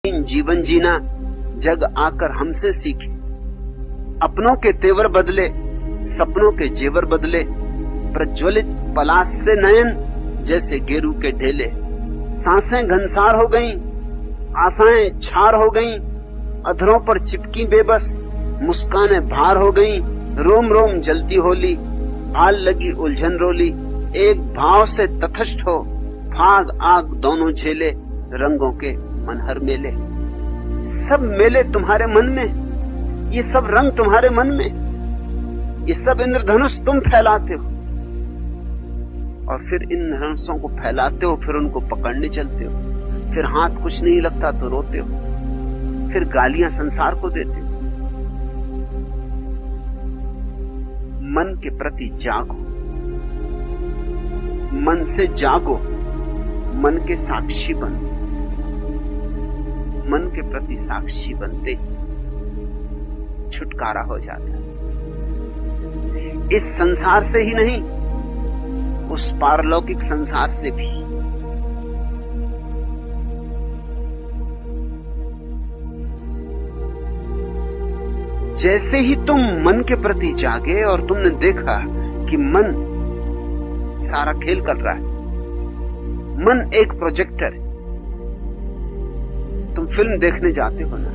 जीवन जीना जग आकर हमसे सीखे। अपनों के तेवर बदले, सपनों के जेवर बदले, प्रज्वलित पलाश से नयन जैसे गेरू के ढेले। सांसें घनसार हो गईं, आशाएं छार हो गईं, अधरों पर चिपकी बेबस मुस्कानें भार हो गईं। रोम रोम जलती होली, भाल लगी उलझन रोली। एक भाव से तथस्थ हो, फाग आग दोनों झेले, रंगों के मनहर मेले। सब मेले तुम्हारे मन में, ये सब रंग तुम्हारे मन में, ये सब इंद्रधनुष तुम फैलाते हो और फिर इन इंद्रधनुषों को फैलाते हो, फिर उनको पकड़ने चलते हो, फिर हाथ कुछ नहीं लगता तो रोते हो, फिर गालियां संसार को देते हो। मन के प्रति जागो, मन से जागो, मन के साक्षी बनो। मन के प्रति साक्षी बनते छुटकारा हो जाता है, इस संसार से ही नहीं, उस पारलौकिक संसार से भी। जैसे ही तुम मन के प्रति जागे और तुमने देखा कि मन सारा खेल कर रहा है, मन एक प्रोजेक्टर है। तुम फिल्म देखने जाते हो ना,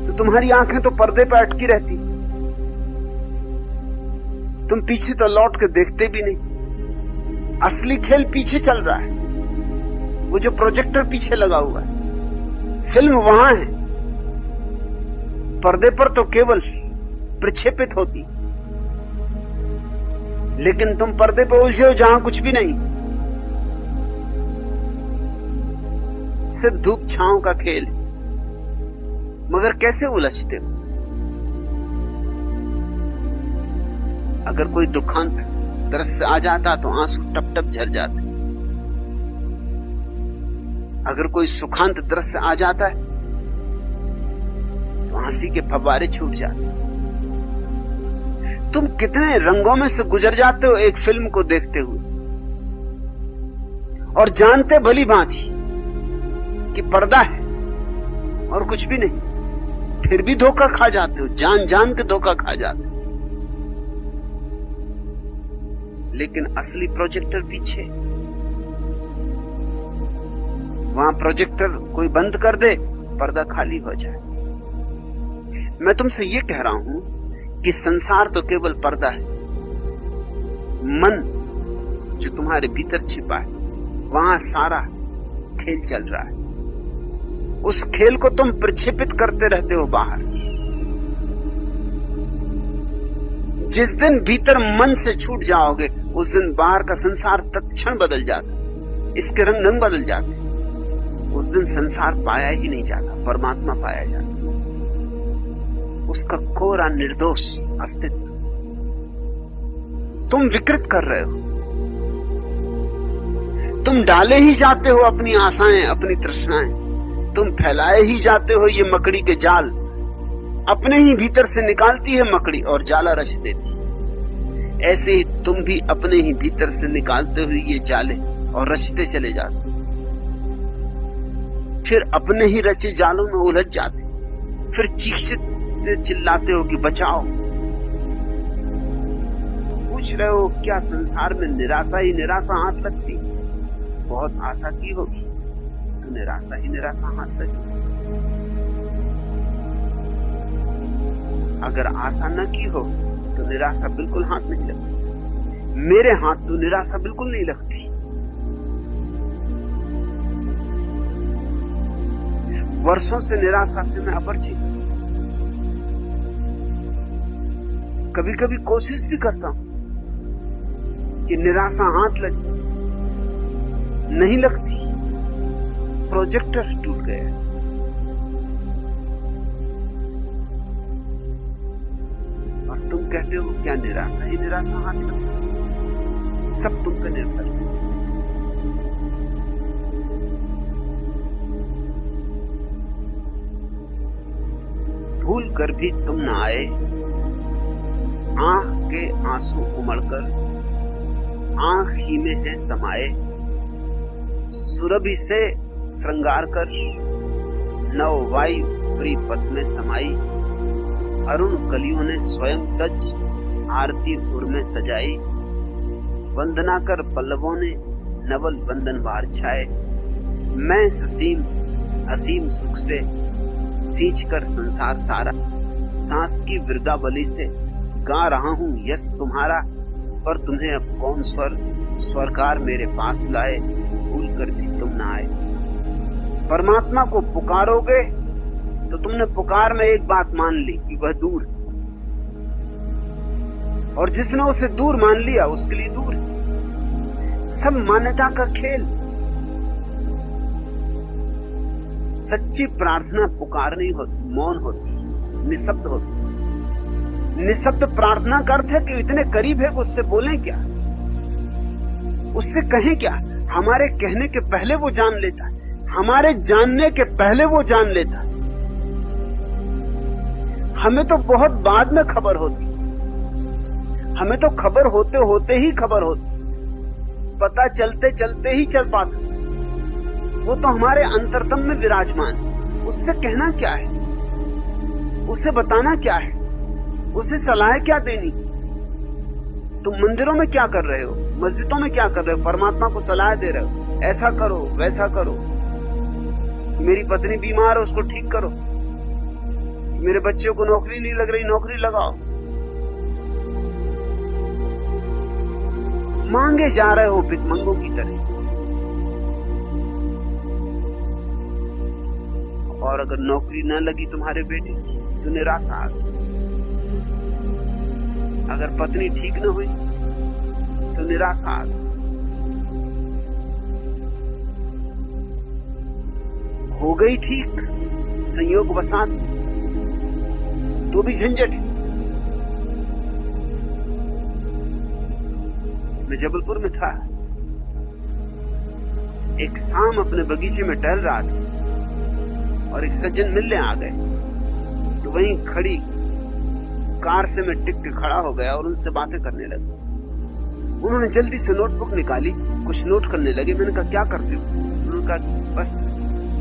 तो तुम्हारी आंखें तो पर्दे पर अटकी रहती, तुम पीछे तो लौट के देखते भी नहीं। असली खेल पीछे चल रहा है, वो जो प्रोजेक्टर पीछे लगा हुआ है, फिल्म वहां है, पर्दे पर तो केवल प्रक्षेपित होती, लेकिन तुम पर्दे पर उलझे हो जहां कुछ भी नहीं, सिर्फ धूप छांव का खेल। मगर कैसे उलझते हो? अगर कोई दुखांत दृश्य आ जाता तो आंसू टप टप झर जाते, अगर कोई सुखांत दृश्य आ जाता है तो हंसी के फव्वारे छूट जाते। तुम कितने रंगों में से गुजर जाते हो एक फिल्म को देखते हुए, और जानते भली भांति कि पर्दा है और कुछ भी नहीं, फिर भी धोखा खा जाते हो, जान जान के धोखा खा जाते हो। लेकिन असली प्रोजेक्टर पीछे, वहां प्रोजेक्टर कोई बंद कर दे, पर्दा खाली हो जाए। मैं तुमसे ये कह रहा हूं कि संसार तो केवल पर्दा है, मन जो तुम्हारे भीतर छिपा है, वहां सारा खेल चल रहा है। उस खेल को तुम प्रक्षेपित करते रहते हो बाहर। जिस दिन भीतर मन से छूट जाओगे, उस दिन बाहर का संसार तत्क्षण बदल जाता, इसके रंग रंग बदल जाते। उस दिन संसार पाया ही नहीं जाता, परमात्मा पाया जाता, उसका कोरा निर्दोष अस्तित्व। तुम विकृत कर रहे हो, तुम डाले ही जाते हो अपनी आशाएं, अपनी तृष्णाएं, तुम फैलाए ही जाते हो ये मकड़ी के जाल। अपने ही भीतर से निकालती है मकड़ी और जाला रच देती। ऐसे ही तुम भी अपने ही भीतर से निकालते हुए ये जाले और रचते चले जाते, फिर अपने ही रचे जालों में उलझ जाते, फिर चीखते चिल्लाते हो कि बचाओ। पूछ रहे हो क्या संसार में निराशा ही निराशा हाथ लगती? बहुत आशा की होगी तो निराशा ही निराशा हाथ लगी। अगर आशा न की हो तो निराशा बिल्कुल हाथ नहीं लगती। मेरे हाथ तो निराशा बिल्कुल नहीं लगती। वर्षों से निराशा से मैं अपरिचित। कभी कभी कोशिश भी करता हूं कि निराशा हाथ लगे, नहीं लगती, प्रोजेक्टर टूट गया। और तुम कहते हो क्या निराशा ही निराशा हाथ लगे? सब तुम पे निर्भर है। भूल कर भी तुम न आए, आंख के आंसू उमड़कर आंख ही में है समाये, सुरभि से श्रृंगार कर नव वायु प्रिय पथ में समाई। अरुण कलियों ने स्वयं सज आरती उर में सजाई। वंदना कर पल्लवों ने नवल बंधन वार छाए। मैं ससीम असीम सुख से सींच कर संसार सारा। सांस की विरगावली से गा रहा हूं यश तुम्हारा। पर तुम्हें अब कौन स्वरकार मेरे पास लाए। भूल कर भी तुम ना आए। परमात्मा को पुकारोगे तो तुमने पुकार में एक बात मान ली कि वह दूर, और जिसने उसे दूर मान लिया उसके लिए दूर है। सब मान्यता का खेल। सच्ची प्रार्थना पुकार नहीं होती, मौन होती, निशब्द होती। निशब्द प्रार्थना का अर्थ है कि इतने करीब है, उससे बोलें क्या, उससे कहें क्या। हमारे कहने के पहले वो जान लेता है, हमारे जानने के पहले वो जान लेता है। हमें तो बहुत बाद में खबर होती, हमें तो खबर होते होते ही खबर होती, पता चलते चलते ही चल पाता। वो तो हमारे अंतरतम में विराजमान। उससे कहना क्या है, उसे बताना क्या है, उसे सलाह क्या देनी। तुम मंदिरों में क्या कर रहे हो, मस्जिदों में क्या कर रहे हो, परमात्मा को सलाह दे रहे हो, ऐसा करो वैसा करो, मेरी पत्नी बीमार है उसको ठीक करो, मेरे बच्चों को नौकरी नहीं लग रही नौकरी लगाओ। मांगे जा रहे हो भिखमंगों की तरह। और अगर नौकरी न लगी तुम्हारे बेटे की तो निराशा आ गई। अगर पत्नी ठीक न हुई तो निराशा आ गई। हो गई ठीक संयोग वसात तो भी झंझट। मैं जबलपुर में था, एक शाम अपने बगीचे में टहल रहा था और एक सज्जन मिलने आ गए। तो वहीं खड़ी कार से मैं टिक के खड़ा हो गया और उनसे बातें करने लगा। उन्होंने जल्दी से नोटबुक निकाली, कुछ नोट करने लगे। मैंने कहा क्या करते हो? उन्होंने कहा बस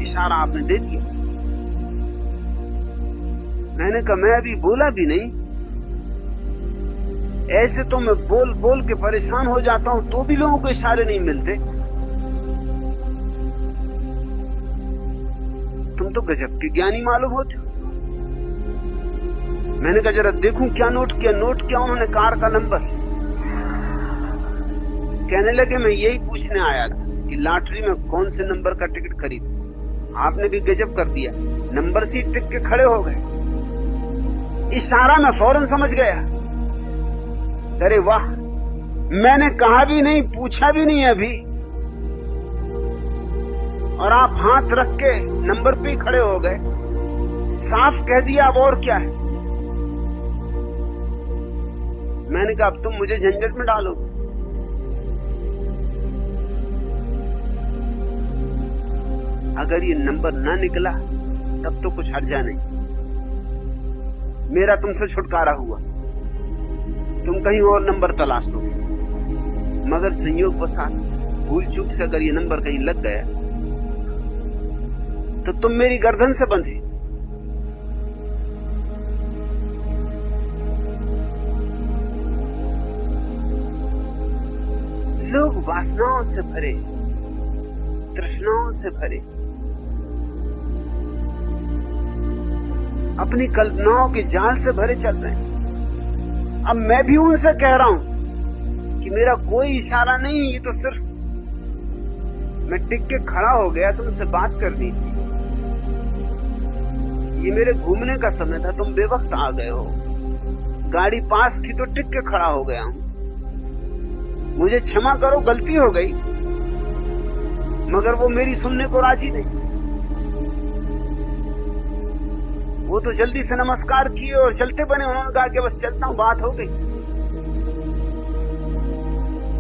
इशारा आपने दे दिया। मैंने कहा मैं अभी बोला भी नहीं, ऐसे तो मैं बोल बोल के परेशान हो जाता हूं तो भी लोगों को इशारे नहीं मिलते। तुम तो गजब के ज्ञानी मालूम होते हो। मैंने कहा जरा देखूं क्या नोट किया। नोट किया उन्होंने कार का नंबर। कहने लगे मैं यही पूछने आया था कि लॉटरी में कौन से नंबर का टिकट खरीद। आपने भी गजब कर दिया, नंबर से टिक के खड़े हो गए। इशारा मैं फौरन समझ गया। अरे वाह, मैंने कहा भी नहीं, पूछा भी नहीं अभी, और आप हाथ रख के नंबर पे खड़े हो गए। साफ कह दिया, अब और क्या है। मैंने कहा अब तुम मुझे झंझट में डालो। अगर ये नंबर ना निकला तब तो कुछ हर्जा नहीं, मेरा तुमसे छुटकारा हुआ। तुम कहीं और नंबर तलाशो, मगर संयोग वसात भूल चूक से अगर ये नंबर कहीं लग गया तो तुम मेरी गर्दन से बंधे। लोग वासनाओं से भरे, तृष्णाओं से भरे, अपनी कल्पनाओं के जाल से भरे चल रहे हैं। अब मैं भी उनसे कह रहा हूं कि मेरा कोई इशारा नहीं, ये तो सिर्फ मैं टिक के खड़ा हो गया, तुमसे बात करनी थी। ये मेरे घूमने का समय था, तुम बेवक्त आ गए हो। गाड़ी पास थी तो टिक के खड़ा हो गया हूं। मुझे क्षमा करो, गलती हो गई, मगर वो मेरी सुनने को राजी नहीं। वो तो जल्दी से नमस्कार किए और चलते बने। उन्होंने कहा कि बस चलता हूं, बात हो गई।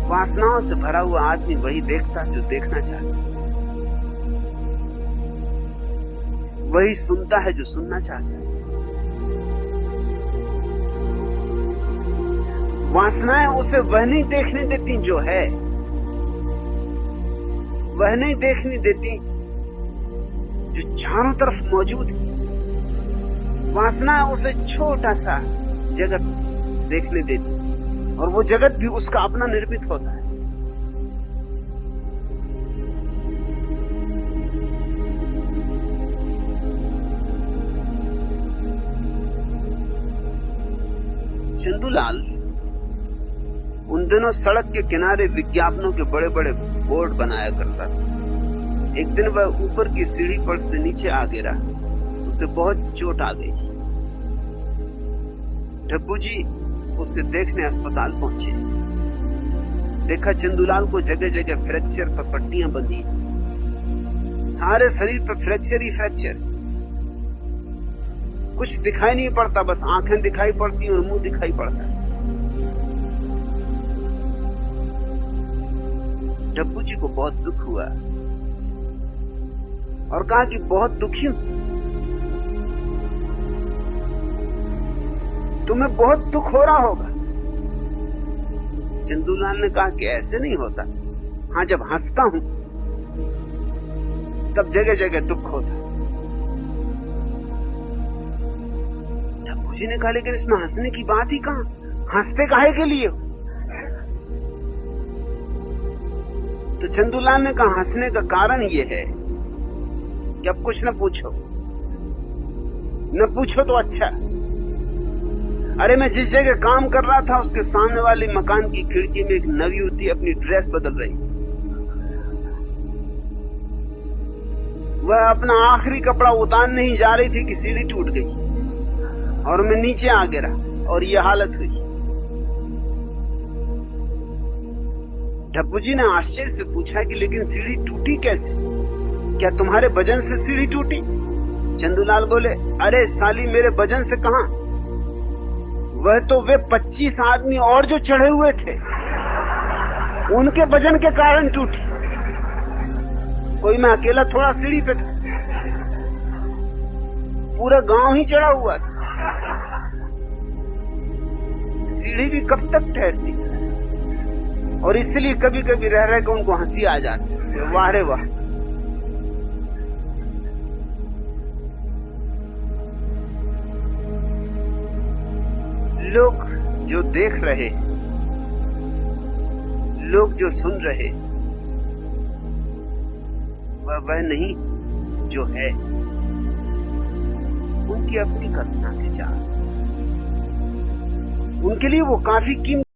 वासनाओं से भरा हुआ आदमी वही देखता जो देखना चाहता, वही सुनता है जो सुनना चाहता है। वासनाएं उसे वह नहीं देखने देती जो है, वह नहीं देखने देती जो चारों तरफ मौजूद है। वासना उसे छोटा सा जगत देखने देती और वो जगत भी उसका अपना निर्मित होता है। चंदूलाल उन दिनों सड़क के किनारे विज्ञापनों के बड़े बड़े बोर्ड बनाया करता था। एक दिन वह ऊपर की सीढ़ी पर से नीचे आ गिरा, उसे बहुत चोट आ गई। डब्बू जी उसे देखने अस्पताल पहुंचे। देखा चंदूलाल को जगह जगह फ्रैक्चर पर पट्टियां बंधी, सारे शरीर पर फ्रैक्चर ही फ्रैक्चर, कुछ दिखाई नहीं पड़ता, बस आंखें दिखाई पड़ती और मुंह दिखाई पड़ता है। डब्बू जी को बहुत दुख हुआ और कहा कि बहुत दुखी हूं, तुम्हें बहुत दुख हो रहा होगा। चंदूलाल ने कहा कि ऐसे नहीं होता, हाँ जब हंसता हूं तब जगह जगह दुख होता है। डब्बू जी ने कहा लेकिन इसमें हंसने की बात ही कहां, हंसते काहे के लिए? तो चंदूलाल ने कहा हंसने का कारण यह है कि अब कुछ न पूछो, न पूछो तो अच्छा। अरे मैं जिस जगह काम कर रहा था उसके सामने वाले मकान की खिड़की में एक नवयुवती अपनी ड्रेस बदल रही थी। वह अपना आखिरी कपड़ा उतारने ही जा रही थी कि सीढ़ी टूट गई और मैं नीचे आ गिरा और यह हालत हुई। डब्बू जी ने आश्चर्य से पूछा कि लेकिन सीढ़ी टूटी कैसे? क्या तुम्हारे वजन से सीढ़ी टूटी? चंदूलाल बोले, अरे साली मेरे वजन से कहां, वह तो वे 25 आदमी और जो चढ़े हुए थे उनके वजन के कारण टूटी। कोई मैं अकेला थोड़ा सीढ़ी पे था, पूरा गांव ही चढ़ा हुआ था। सीढ़ी भी कब तक ठहरती, और इसलिए कभी कभी रह रह के उनको हंसी आ जाती, वाह रे वाह। लोग जो देख रहे, लोग जो सुन रहे, वह नहीं जो है। उनकी अपनी कल्पना के चाल, उनके लिए वो काफी कीमती